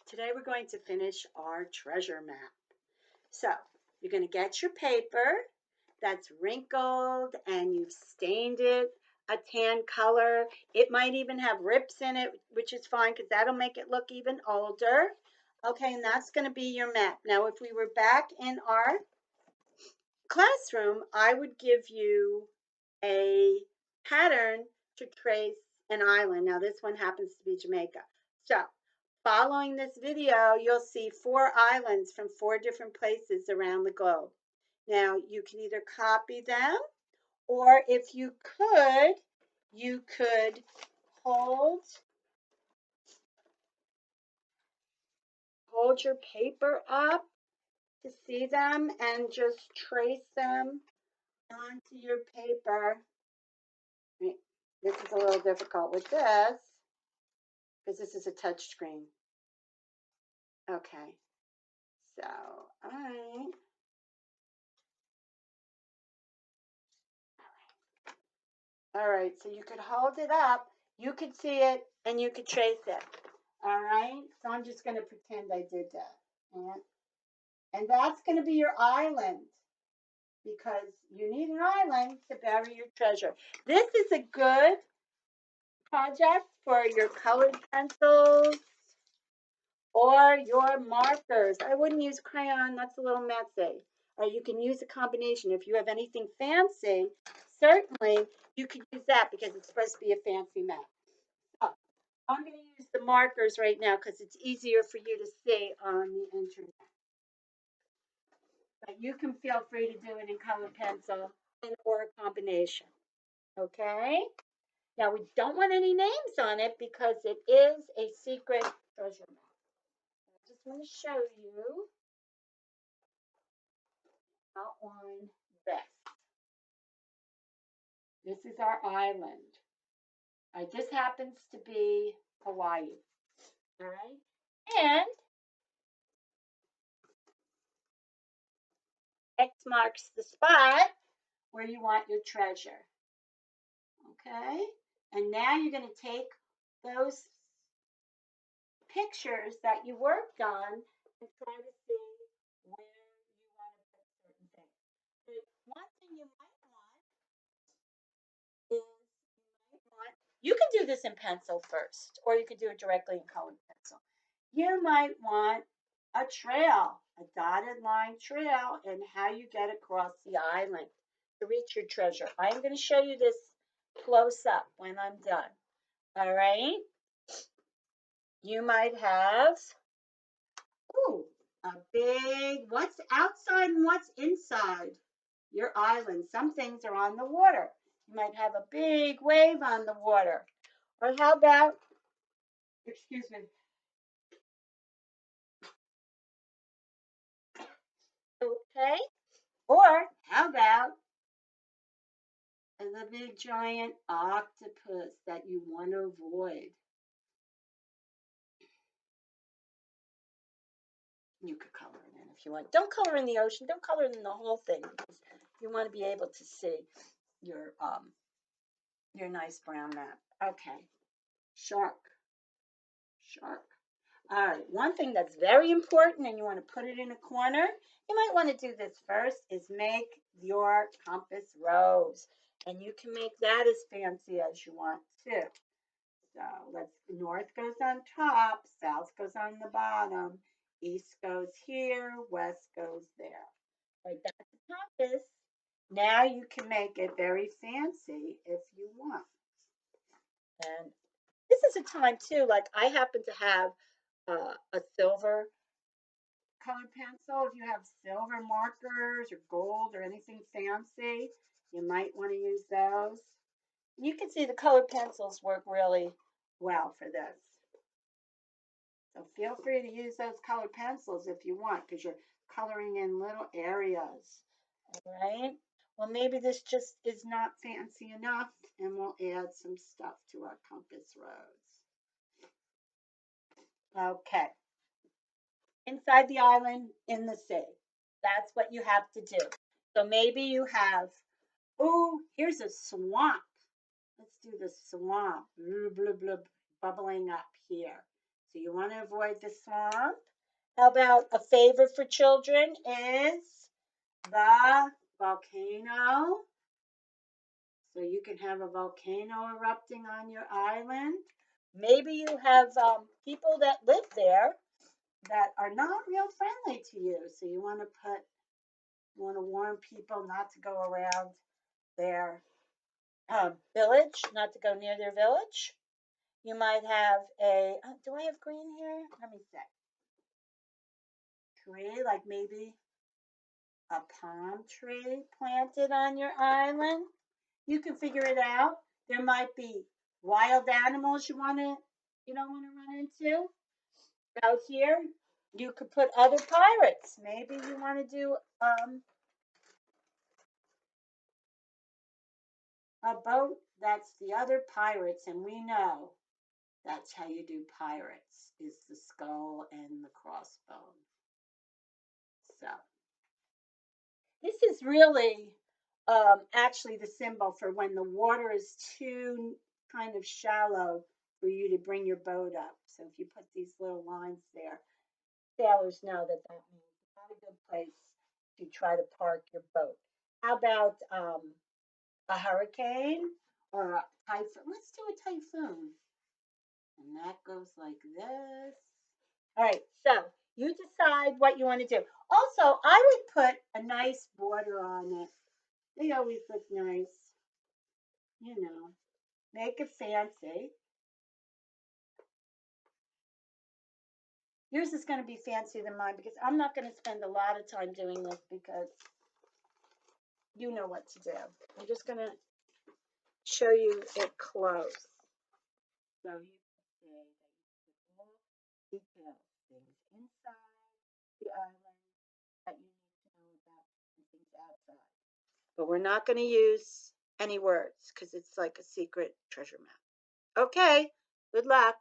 Today we're going to finish our treasure map. So you're going to get your paper that's wrinkled and you've stained it a tan color. It might even have rips in it, which is fine because that'll make it look even older. Okay, and that's going to be your map. Now, if we were back in our classroom, I would give you a pattern to trace an island. Now, this one happens to be Jamaica. So, following this video, you'll see 4 islands from 4 different places around the globe. Now, you can either copy them, or if you could hold your paper up to see them and just trace them onto your paper. This is a little difficult with this because this is a touch screen. Okay, so all right, so you could hold it up, you could see it, and you could trace it. All right, so I'm just going to pretend I did that. And that's going to be your island because you need an island to bury your treasure. This is a good project for your colored pencils or your markers. I wouldn't use crayon, that's a little messy. Or you can use a combination. If you have anything fancy, certainly you could use that because it's supposed to be a fancy map. So I'm going to use the markers right now because it's easier for you to see on the internet. But you can feel free to do it in colored pencil and or a combination. Okay? Now we don't want any names on it because it is a secret treasure map. I just want to show you outline this. This is our island. This happens to be Hawaii. All right? And X marks the spot where you want your treasure. Okay? And now you're going to take those pictures that you worked on and try to see where you want to put certain things. But one thing you might want is you can do this in pencil first, or you could do it directly in colored pencil. You might want a trail, a dotted line trail, and how you get across the island to reach your treasure. I'm going to show you this close up when I'm done. All right? You might have, a big, what's outside and what's inside your island. Some things are on the water. You might have a big wave on the water. Or how about, excuse me, okay? Or how about the big giant octopus that you want to avoid? You could color it in if you want. Don't color in the ocean. Don't color in the whole thing because you want to be able to see your nice brown map. Okay. Shark. Shark. All right, one thing that's very important and you want to put it in a corner, you might want to do this first, is make your compass rose. And you can make that as fancy as you want too. So north goes on top, south goes on the bottom, east goes here, west goes there. Right, that's the compass. Now you can make it very fancy if you want. And this is a time too, like I happen to have a silver colored pencil. If you have silver markers or gold or anything fancy, you might want to use those. You can see the colored pencils work really well for this. So feel free to use those colored pencils if you want because you're coloring in little areas. All right. Well, maybe this just is not fancy enough and we'll add some stuff to our compass rose. Okay. Inside the island, in the sea. That's what you have to do. So maybe you have, oh, here's a swamp. Let's do the swamp. Blub, blub, blub, bubbling up here. So you want to avoid the swamp. How about a favorite for children is the volcano. So you can have a volcano erupting on your island. Maybe you have people that live there that are not real friendly to you. So you want to warn people not to go around their village, not to go near their village. You might have do I have green here? Let me see. Tree, like maybe a palm tree planted on your island. You can figure it out. There might be wild animals you don't want to run into out here. You could put other pirates. Maybe you want to do a boat that's the other pirates, and we know that's how you do pirates is the skull and the crossbone. So this is really actually the symbol for when the water is too kind of shallow for you to bring your boat up. So if you put these little lines there, sailors know that that means it's not a good place to try to park your boat. How about a hurricane or a typhoon? Let's do a typhoon. And that goes like this. All right, so you decide what you want to do. Also, I would put a nice border on it. They always look nice, you know. Make it fancy. Yours is going to be fancier than mine because I'm not going to spend a lot of time doing this because you know what to do. I'm just going to show you it close. So you can see that you put all details, things inside the island that you need to know about and things outside. But we're not going to use any words because it's like a secret treasure map. Okay, good luck.